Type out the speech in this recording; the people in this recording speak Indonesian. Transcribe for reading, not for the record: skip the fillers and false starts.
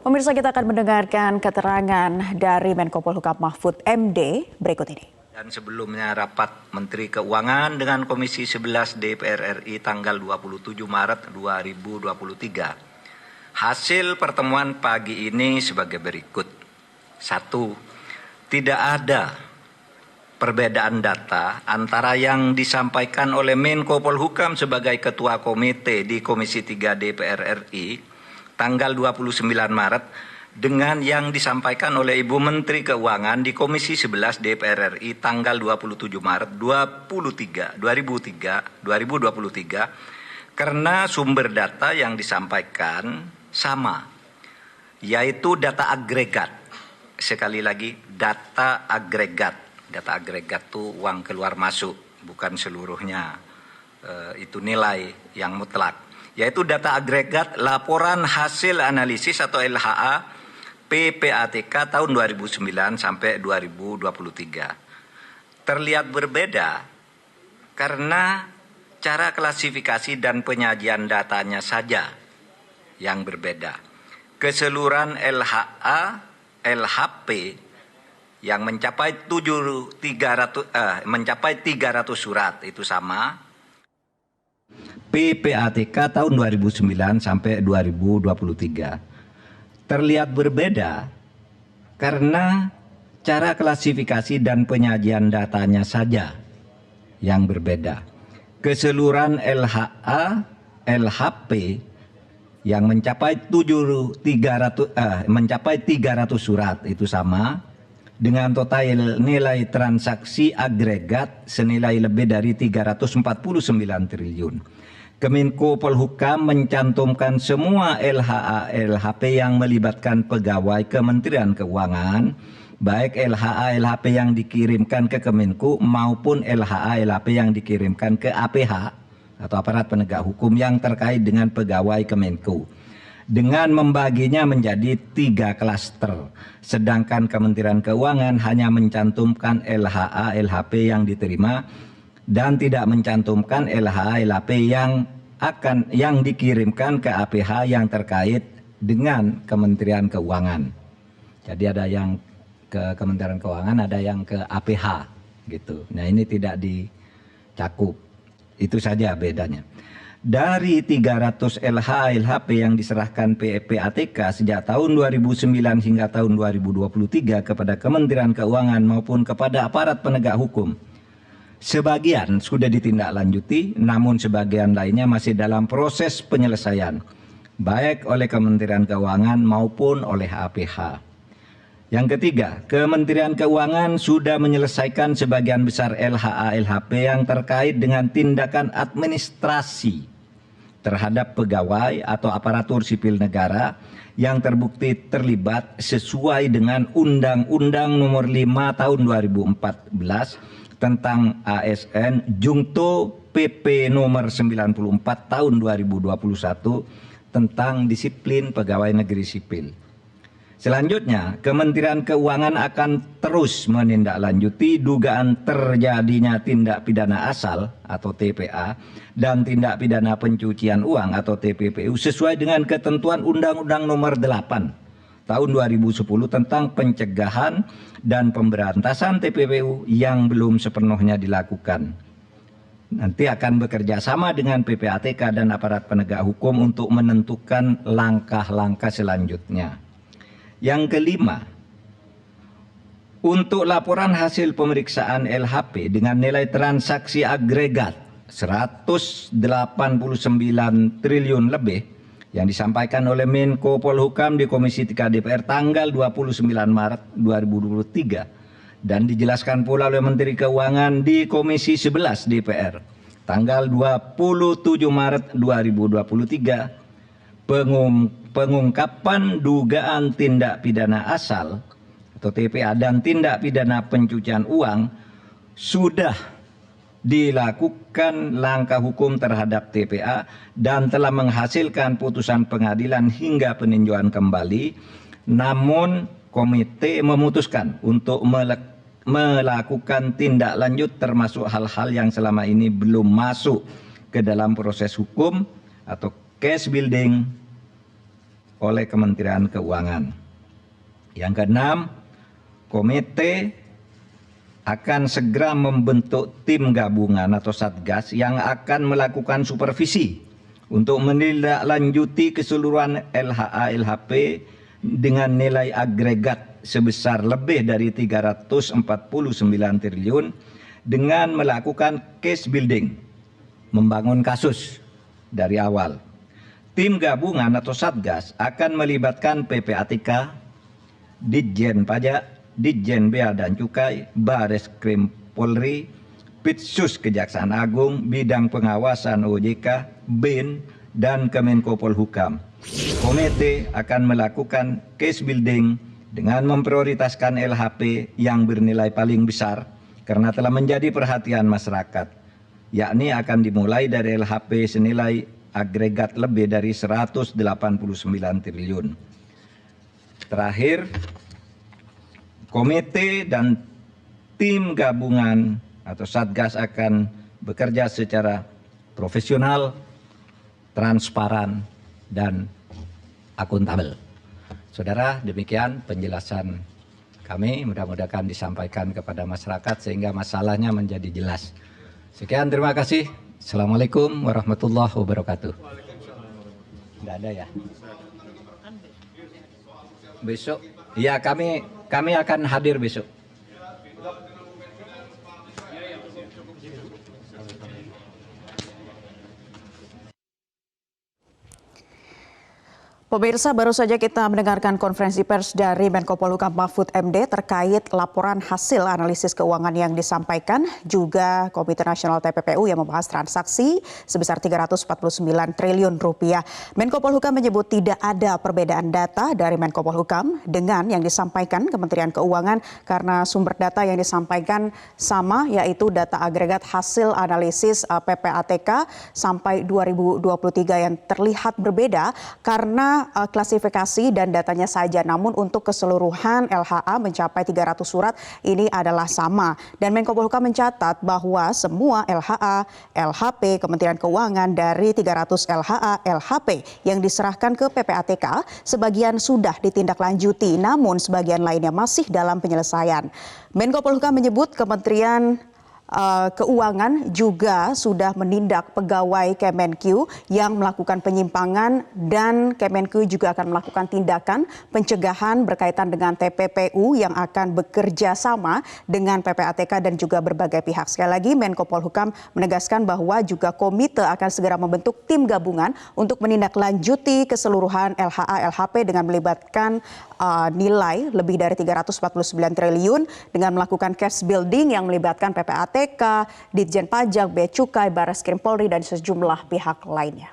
Pemirsa, kita akan mendengarkan keterangan dari Menko Polhukam Mahfud MD berikut ini. Dan sebelumnya rapat Menteri Keuangan dengan Komisi 11 DPR RI tanggal 27 Maret 2023. Hasil pertemuan pagi ini sebagai berikut. 1. Tidak ada perbedaan data antara yang disampaikan oleh Menko Polhukam sebagai Ketua Komite di Komisi 3 DPR RI tanggal 29 Maret dengan yang disampaikan oleh Ibu Menteri Keuangan di Komisi 11 DPR RI tanggal 27 Maret 2023 karena sumber data yang disampaikan sama, yaitu data agregat. Sekali lagi, data agregat. Data agregat itu uang keluar masuk, bukan seluruhnya itu nilai yang mutlak. Yaitu data agregat laporan hasil analisis atau LHA PPATK tahun 2009 sampai 2023. Terlihat berbeda karena cara klasifikasi dan penyajian datanya saja yang berbeda. Keseluruhan LHA, LHP yang mencapai 300 surat itu sama. PPATK tahun 2009 sampai 2023. Terlihat berbeda karena cara klasifikasi dan penyajian datanya saja yang berbeda. Keseluruhan LHA, LHP yang mencapai 300 surat itu sama dengan total nilai transaksi agregat senilai lebih dari 349 triliun. Kemenko Polhukam mencantumkan semua LHA LHP yang melibatkan pegawai Kementerian Keuangan, baik LHA LHP yang dikirimkan ke Kemenko maupun LHA LHP yang dikirimkan ke APH atau aparat penegak hukum yang terkait dengan pegawai Kemenko, dengan membaginya menjadi 3 klaster. Sedangkan Kementerian Keuangan hanya mencantumkan LHA LHP yang diterima dan tidak mencantumkan LHA LHP yang dikirimkan ke APH yang terkait dengan Kementerian Keuangan. Jadi ada yang ke Kementerian Keuangan, ada yang ke APH gitu. Nah, ini tidak dicakup. Itu saja bedanya. Dari 300 LHA LHP yang diserahkan PPATK sejak tahun 2009 hingga tahun 2023 kepada Kementerian Keuangan maupun kepada aparat penegak hukum, sebagian sudah ditindaklanjuti, namun sebagian lainnya masih dalam proses penyelesaian, baik oleh Kementerian Keuangan maupun oleh APH. Yang ketiga, Kementerian Keuangan sudah menyelesaikan sebagian besar LHA LHP yang terkait dengan tindakan administrasi terhadap pegawai atau aparatur sipil negara yang terbukti terlibat sesuai dengan Undang-Undang Nomor 5 Tahun 2014 tentang ASN Jungto PP Nomor 94 Tahun 2021 tentang disiplin pegawai negeri sipil. Selanjutnya, Kementerian Keuangan akan terus menindaklanjuti dugaan terjadinya tindak pidana asal atau TPA dan tindak pidana pencucian uang atau TPPU sesuai dengan ketentuan Undang-Undang Nomor 8 Tahun 2010 tentang pencegahan dan pemberantasan TPPU yang belum sepenuhnya dilakukan. Nanti akan bekerja sama dengan PPATK dan aparat penegak hukum untuk menentukan langkah-langkah selanjutnya. Yang kelima, untuk laporan hasil pemeriksaan LHP dengan nilai transaksi agregat 189 triliun lebih yang disampaikan oleh Menko Polhukam di Komisi 3 DPR tanggal 29 Maret 2023 dan dijelaskan pula oleh Menteri Keuangan di Komisi 11 DPR tanggal 27 Maret 2023, pengungkapan dugaan tindak pidana asal atau TPA dan tindak pidana pencucian uang sudah dilakukan langkah hukum terhadap TPA dan telah menghasilkan putusan pengadilan hingga peninjauan kembali. Namun komite memutuskan untuk melakukan tindak lanjut termasuk hal-hal yang selama ini belum masuk ke dalam proses hukum atau case building oleh Kementerian Keuangan. Yang keenam, komite akan segera membentuk tim gabungan atau satgas yang akan melakukan supervisi untuk menindaklanjuti keseluruhan LHA LHP dengan nilai agregat sebesar lebih dari 349 triliun dengan melakukan case building, membangun kasus dari awal. Tim gabungan atau satgas akan melibatkan PPATK, Ditjen Pajak, Ditjen Bea dan Cukai, Bareskrim Polri, Pitsus Kejaksaan Agung, Bidang Pengawasan OJK, BIN, dan Kemenko Polhukam. Komite akan melakukan case building dengan memprioritaskan LHP yang bernilai paling besar karena telah menjadi perhatian masyarakat, yakni akan dimulai dari LHP senilai agregat lebih dari 189 triliun. Terakhir, komite dan tim gabungan atau satgas akan bekerja secara profesional, transparan, dan akuntabel. Saudara, demikian penjelasan kami. Mudah-mudahan disampaikan kepada masyarakat sehingga masalahnya menjadi jelas. Sekian, terima kasih. Assalamualaikum warahmatullahi wabarakatuh. Tidak ada ya? Besok, ya kami akan hadir besok. Pemirsa, baru saja kita mendengarkan konferensi pers dari Menko Polhukam Mahfud MD terkait laporan hasil analisis keuangan yang disampaikan, juga Komite Nasional TPPU yang membahas transaksi sebesar 349 triliun rupiah. Menko Polhukam menyebut tidak ada perbedaan data dari Menko Polhukam dengan yang disampaikan Kementerian Keuangan karena sumber data yang disampaikan sama, yaitu data agregat hasil analisis PPATK sampai 2023 yang terlihat berbeda karena klasifikasi dan datanya saja. Namun untuk keseluruhan LHA mencapai 300 surat ini adalah sama. Dan Menko Polhukam mencatat bahwa semua LHA, LHP, Kementerian Keuangan dari 300 LHA, LHP yang diserahkan ke PPATK sebagian sudah ditindaklanjuti, namun sebagian lainnya masih dalam penyelesaian. Menko Polhukam menyebut Kementerian Keuangan juga sudah menindak pegawai Kemenq yang melakukan penyimpangan dan Kemenq juga akan melakukan tindakan pencegahan berkaitan dengan TPPU yang akan bekerja sama dengan PPATK dan juga berbagai pihak. Sekali lagi Menko Polhukam menegaskan bahwa juga komite akan segera membentuk tim gabungan untuk menindaklanjuti keseluruhan LHA LHP dengan melibatkan nilai lebih dari 349 triliun dengan melakukan case building yang melibatkan PPATK, Ditjen Pajak, Bea Cukai, Bareskrim Polri, dan sejumlah pihak lainnya.